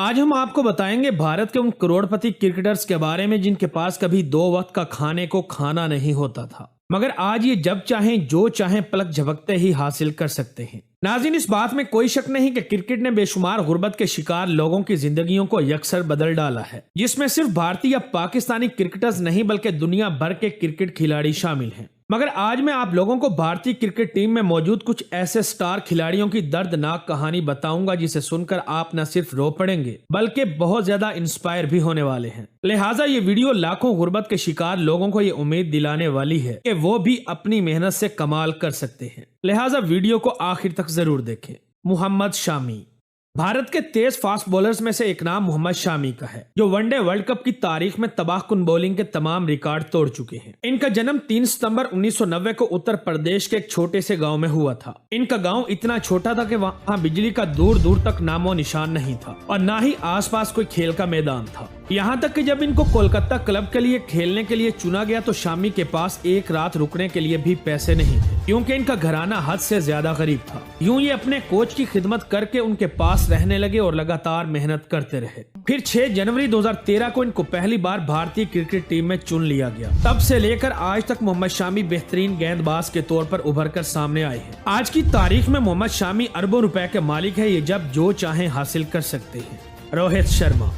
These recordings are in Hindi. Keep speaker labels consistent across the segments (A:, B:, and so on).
A: आज हम आपको बताएंगे भारत के उन करोड़पति क्रिकेटर्स के बारे में जिनके पास कभी दो वक्त का खाने को खाना नहीं होता था, मगर आज ये जब चाहें जो चाहें पलक झपकते ही हासिल कर सकते हैं। नाज़रीन, इस बात में कोई शक नहीं कि क्रिकेट ने बेशुमार गुर्बत के शिकार लोगों की जिंदगियों को यकसर बदल डाला है, जिसमें सिर्फ भारतीय या पाकिस्तानी क्रिकेटर्स नहीं बल्कि दुनिया भर के क्रिकेट खिलाड़ी शामिल हैं। मगर आज मैं आप लोगों को भारतीय क्रिकेट टीम में मौजूद कुछ ऐसे स्टार खिलाड़ियों की दर्दनाक कहानी बताऊंगा जिसे सुनकर आप न सिर्फ रो पड़ेंगे बल्कि बहुत ज्यादा इंस्पायर भी होने वाले हैं। लिहाजा ये वीडियो लाखों गुर्बत के शिकार लोगों को ये उम्मीद दिलाने वाली है कि वो भी अपनी मेहनत से कमाल कर सकते हैं। लिहाजा वीडियो को आखिर तक जरूर देखें। मोहम्मद शामी। भारत के तेज फास्ट बॉलर्स में से एक नाम मोहम्मद शामी का है, जो वनडे वर्ल्ड कप की तारीख में तबाहकुन बॉलिंग के तमाम रिकॉर्ड तोड़ चुके हैं। इनका जन्म 3 सितंबर 1990 को उत्तर प्रदेश के एक छोटे से गांव में हुआ था। इनका गांव इतना छोटा था कि वहां बिजली का दूर दूर तक नामो निशान नहीं था और ना ही आसपास कोई खेल का मैदान था। यहाँ तक कि जब इनको कोलकाता क्लब के लिए खेलने के लिए चुना गया तो शामी के पास एक रात रुकने के लिए भी पैसे नहीं थे, क्योंकि इनका घराना हद से ज्यादा गरीब था। यूं ये अपने कोच की खिदमत करके उनके पास रहने लगे और लगातार मेहनत करते रहे। फिर 6 जनवरी 2013 को इनको पहली बार भारतीय क्रिकेट टीम में चुन लिया गया। तब से लेकर आज तक मोहम्मद शामी बेहतरीन गेंदबाज के तौर पर उभर कर सामने आए हैं। आज की तारीख में मोहम्मद शामी अरबों रुपए के मालिक है, ये जब जो चाहे हासिल कर सकते हैं। रोहित शर्मा।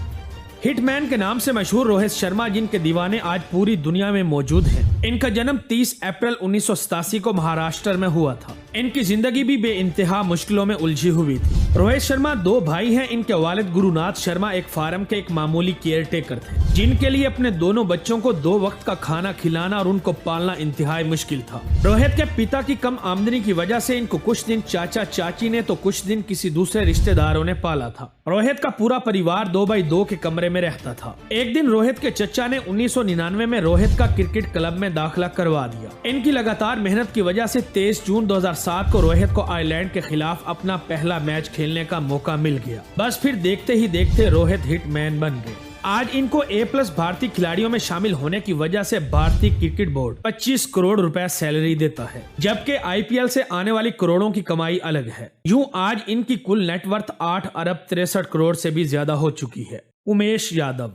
A: हिटमैन के नाम से मशहूर रोहित शर्मा, जिनके दीवाने आज पूरी दुनिया में मौजूद हैं। इनका जन्म 30 अप्रैल 1987 को महाराष्ट्र में हुआ था। इनकी जिंदगी भी बेइंतहा मुश्किलों में उलझी हुई थी। रोहित शर्मा 2 भाई हैं। इनके वालिद गुरुनाथ शर्मा एक फार्म के एक मामूली केयर टेकर थे, जिनके लिए अपने दोनों बच्चों को 2 वक्त का खाना खिलाना और उनको पालना इंतहाई मुश्किल था। रोहित के पिता की कम आमदनी की वजह से इनको कुछ दिन चाचा चाची ने तो कुछ दिन किसी दूसरे रिश्तेदारों ने पाला था। रोहित का पूरा परिवार 2x2 के कमरे में रहता था। एक दिन रोहित के चचा ने 1999 में रोहित का क्रिकेट क्लब में दाखिला करवा दिया। इनकी लगातार मेहनत की वजह से 23 जून 2007 को रोहित को आयरलैंड के खिलाफ अपना पहला मैच खेलने का मौका मिल गया। बस फिर देखते ही देखते रोहित हिटमैन बन गए। आज इनको A+ भारतीय खिलाड़ियों में शामिल होने की वजह से भारतीय क्रिकेट बोर्ड 25 करोड़ रुपए सैलरी देता है, जबकि IPL से आने वाली करोड़ों की कमाई अलग है। यूं आज इनकी कुल नेटवर्थ 8 अरब 63 करोड़ से भी ज्यादा हो चुकी है। उमेश यादव।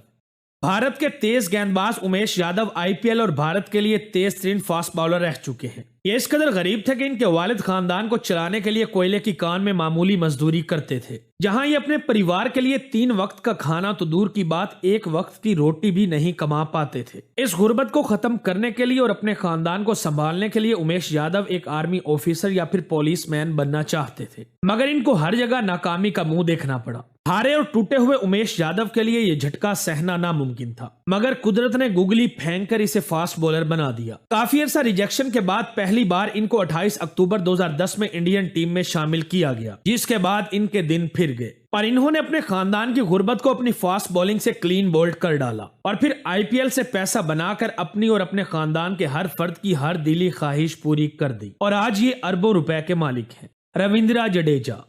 A: भारत के तेज गेंदबाज उमेश यादव IPL और भारत के लिए तेज तरीन फास्ट बॉलर रह चुके हैं। ये इस कदर गरीब थे कि इनके वालिद खानदान को चलाने के लिए कोयले की कान में मामूली मजदूरी करते थे, जहां ये अपने परिवार के लिए 3 वक्त का खाना तो दूर की बात 1 वक्त की रोटी भी नहीं कमा पाते थे। इस गुर्बत को खत्म करने के लिए और अपने खानदान को संभालने के लिए उमेश यादव एक आर्मी ऑफिसर या फिर पुलिसमैन बनना चाहते थे, मगर इनको हर जगह नाकामी का मुंह देखना पड़ा। हारे और टूटे हुए उमेश यादव के लिए ये झटका सहना नामुमकिन था, मगर कुदरत ने गुगली फेंक कर इसे फास्ट बॉलर बना दिया। काफी अरसा रिजेक्शन के बाद पहली बार इनको 28 अक्टूबर 2010 में इंडियन टीम में शामिल किया गया, जिसके बाद इनके दिन फिर गए। पर इन्होंने अपने खानदान की गुर्बत को अपनी फास्ट बॉलिंग से क्लीन बोल्ड कर डाला और फिर IPL से पैसा बनाकर अपनी और अपने खानदान के हर फर्द की हर दिली ख्वाहिश पूरी कर दी और आज ये अरबों रुपए के मालिक हैं। रविंद्र जडेजा।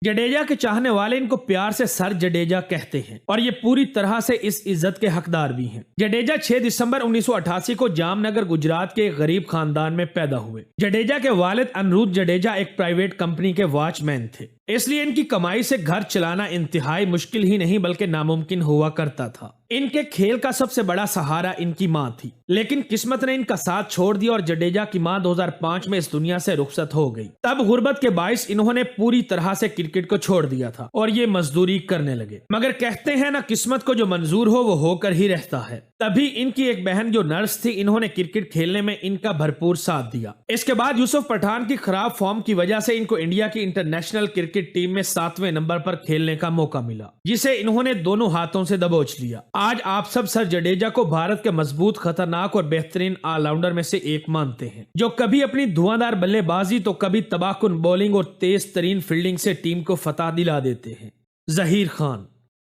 A: जडेजा के चाहने वाले इनको प्यार से सर जडेजा कहते हैं और ये पूरी तरह से इस इज्जत के हकदार भी हैं। जडेजा 6 दिसंबर 1988 को जामनगर गुजरात के एक गरीब खानदान में पैदा हुए। जडेजा के वालिद अनिरुद्ध जडेजा एक प्राइवेट कंपनी के वॉचमैन थे, इसलिए इनकी कमाई से घर चलाना इंतहाई मुश्किल ही नहीं बल्कि नामुमकिन हुआ करता था। इनके खेल का सबसे बड़ा सहारा इनकी मां थी, लेकिन किस्मत ने इनका साथ छोड़ दिया और जडेजा की मां 2005 में इस दुनिया से रुखसत हो गई। तब गुर्बत के बाइस इन्होंने पूरी तरह से क्रिकेट को छोड़ दिया था और ये मजदूरी करने लगे। मगर कहते हैं ना, किस्मत को जो मंजूर हो वो होकर ही रहता है। तभी इनकी एक बहन जो नर्स थी, इन्होंने क्रिकेट खेलने में इनका भरपूर साथ दिया। इसके बाद यूसुफ पठान की खराब फॉर्म की वजह से इनको इंडिया की इंटरनेशनल क्रिकेट टीम में 7वें नंबर पर खेलने का मौका मिला, जिसे इन्होंने दोनों हाथों से दबोच लिया। आज आप सब सर जडेजा को भारत के मजबूत, खतरनाक और बेहतरीन ऑलराउंडर में से एक मानते हैं, जो कभी अपनी धुआंधार बल्लेबाजी तो कभी तबाहकुन बॉलिंग और तेज तरीन फील्डिंग से टीम को फतह दिला देते हैं। जहीर खान।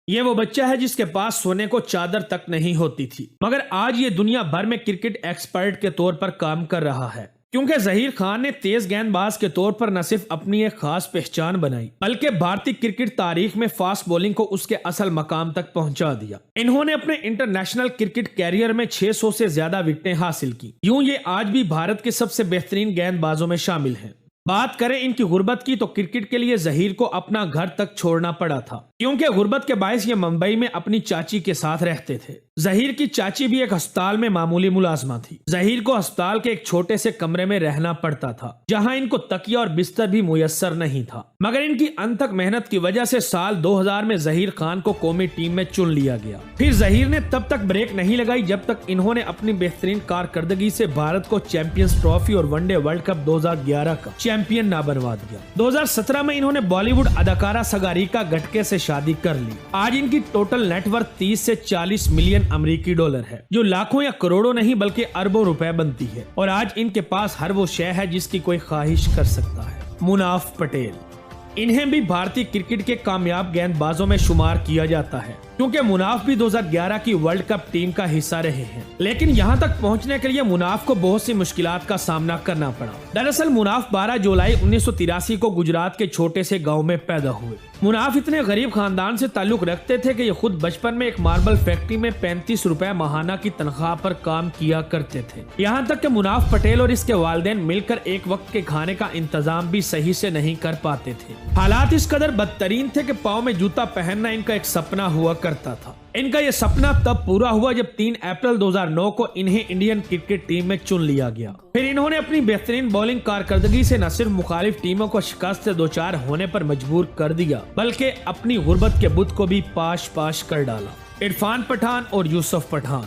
A: ये वो बच्चा है जिसके पास सोने को चादर तक नहीं होती थी, मगर आज ये दुनिया भर में क्रिकेट एक्सपर्ट के तौर पर काम कर रहा है, क्योंकि जहीर खान ने तेज गेंदबाज के तौर पर न सिर्फ अपनी एक खास पहचान बनाई बल्कि भारतीय क्रिकेट तारीख में फास्ट बॉलिंग को उसके असल मकाम तक पहुंचा दिया। इन्होंने अपने इंटरनेशनल क्रिकेट कैरियर में 600 से ज्यादा विकेटें हासिल की। यूं ये आज भी भारत के सबसे बेहतरीन गेंदबाजों में शामिल हैं। बात करें इनकी गुर्बत की तो क्रिकेट के लिए जहीर को अपना घर तक छोड़ना पड़ा था। क्योंकि गुर्बत के बायस ये मुंबई में अपनी चाची के साथ रहते थे। जहीर की चाची भी एक अस्पताल में मामूली मुलाजमा थी। जहीर को अस्पताल के एक छोटे से कमरे में रहना पड़ता था, जहां इनको तकिया और बिस्तर भी मुयस्सर नहीं था। मगर इनकी अनथक मेहनत की वजह से साल 2000 में जहीर खान को कौमी टीम में चुन लिया गया। फिर जहीर ने तब तक ब्रेक नहीं लगाई जब तक इन्होंने अपनी बेहतरीन कारकर्दगी से भारत को चैंपियंस ट्रॉफी और वनडे वर्ल्ड कप 2011 का चैंपियन ना बनवा दिया। 2017 में इन्होंने बॉलीवुड अदाकारा सगारिका गटके से शादी कर ली। आज इनकी टोटल नेटवर्थ 30 से 40 मिलियन अमेरिकी डॉलर है, जो लाखों या करोड़ों नहीं बल्कि अरबों रुपए बनती है। और आज इनके पास हर वो शय है जिसकी कोई ख्वाहिश कर सकता है। मुनाफ पटेल, इन्हें भी भारतीय क्रिकेट के कामयाब गेंदबाजों में शुमार किया जाता है, क्योंकि मुनाफ भी 2011 की वर्ल्ड कप टीम का हिस्सा रहे हैं। लेकिन यहाँ तक पहुँचने के लिए मुनाफ को बहुत सी मुश्किलात का सामना करना पड़ा। दरअसल मुनाफ 12 जुलाई 1983 को गुजरात के छोटे से गांव में पैदा हुए। मुनाफ इतने गरीब खानदान से ताल्लुक रखते थे कि ये खुद बचपन में एक मार्बल फैक्ट्री में 35 रुपए माहाना की तनख्वाह पर काम किया करते थे। यहाँ तक कि मुनाफ पटेल और इसके वालिदैन मिलकर एक वक्त के खाने का इंतजाम भी सही से नहीं कर पाते थे। हालात इस कदर बदतरीन थे कि पाँव में जूता पहनना इनका एक सपना हुआ करता था। इनका ये सपना तब पूरा हुआ जब 3 अप्रैल 2009 को इन्हें इंडियन क्रिकेट टीम में चुन लिया गया। फिर इन्होंने अपनी बेहतरीन बॉलिंग कारकर्दगी से न सिर्फ मुखालिफ टीमों को शिकस्त से दो चार होने पर मजबूर कर दिया, बल्कि अपनी गुर्बत के बुत को भी पाश पाश कर डाला। इरफान पठान और यूसुफ पठान,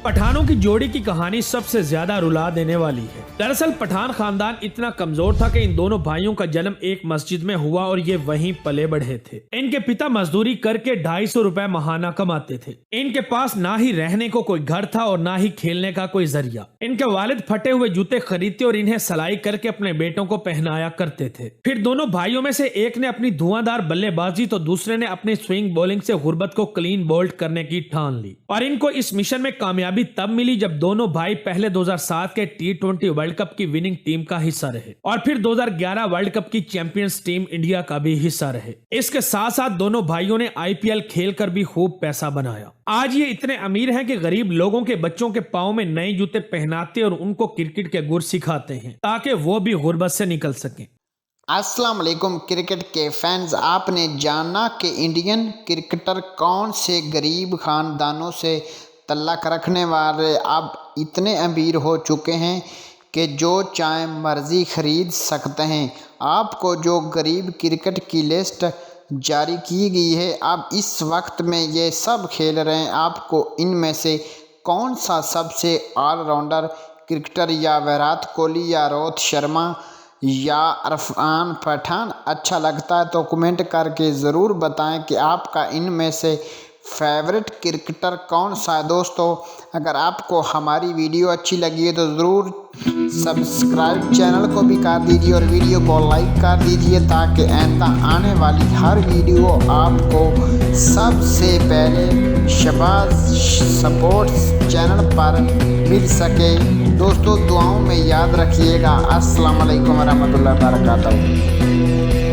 A: पठानों की जोड़ी की कहानी सबसे ज्यादा रुला देने वाली है। दरअसल पठान खानदान इतना कमजोर था कि इन दोनों भाइयों का जन्म एक मस्जिद में हुआ और ये वहीं पले बढ़े थे। इनके पिता मजदूरी करके 250 रुपए माहाना कमाते थे। इनके पास ना ही रहने को कोई घर था और ना ही खेलने का कोई जरिया। इनके वालिद फटे हुए जूते खरीदते और इन्हें सिलाई करके अपने बेटों को पहनाया करते थे। फिर दोनों भाइयों में से एक ने अपनी धुआंधार बल्लेबाजी तो दूसरे ने अपनी स्विंग बॉलिंग से गुर्बत को क्लीन बोल्ड करने की ठान ली। और इनको इस मिशन में कामयाबी तब मिली जब दोनों भाई पहले 2007 के T20 वर्ल्ड कप की विनिंग टीम का हिस्सा रहे और फिर 2011 वर्ल्ड कप की चैंपियंस टीम इंडिया का भी हिस्सा रहे। इसके साथ साथ दोनों भाइयों ने IPL खेलकर भी खूब पैसा बनाया। आज ये इतने अमीर हैं कि गरीब लोगों के बच्चों के पाँव में नए जूते पहनाते और उनको क्रिकेट के गुर सिखाते हैं ताकि वो भी गुर्बत से निकल सकें।
B: अस्सलाम वालेकुम क्रिकेट के फैंस, आपने जाना कि इंडियन क्रिकेटर कौन से गरीब खानदानों से तल्लक रखने वाले अब इतने अमीर हो चुके हैं कि जो चाहे मर्जी खरीद सकते हैं। आपको जो गरीब क्रिकेट की लिस्ट जारी की गई है, अब इस वक्त में ये सब खेल रहे हैं। आपको इनमें से कौन सा सबसे ऑलराउंडर क्रिकेटर या विराट कोहली या रोहित शर्मा या इरफान पठान अच्छा लगता है, तो कमेंट करके ज़रूर बताएं कि आपका इनमें से फेवरेट क्रिकेटर कौन सा है। दोस्तों, अगर आपको हमारी वीडियो अच्छी लगी है तो ज़रूर सब्सक्राइब चैनल को भी कर दीजिए और वीडियो को लाइक कर दीजिए ताकि आइंदा आने वाली हर वीडियो आपको सबसे पहले शहबाज स्पोर्ट्स चैनल पर मिल सके। दोस्तों, दुआओं में याद रखिएगा। अस्सलाम वालेकुम रहमतुल्लाहि व बरकातहू।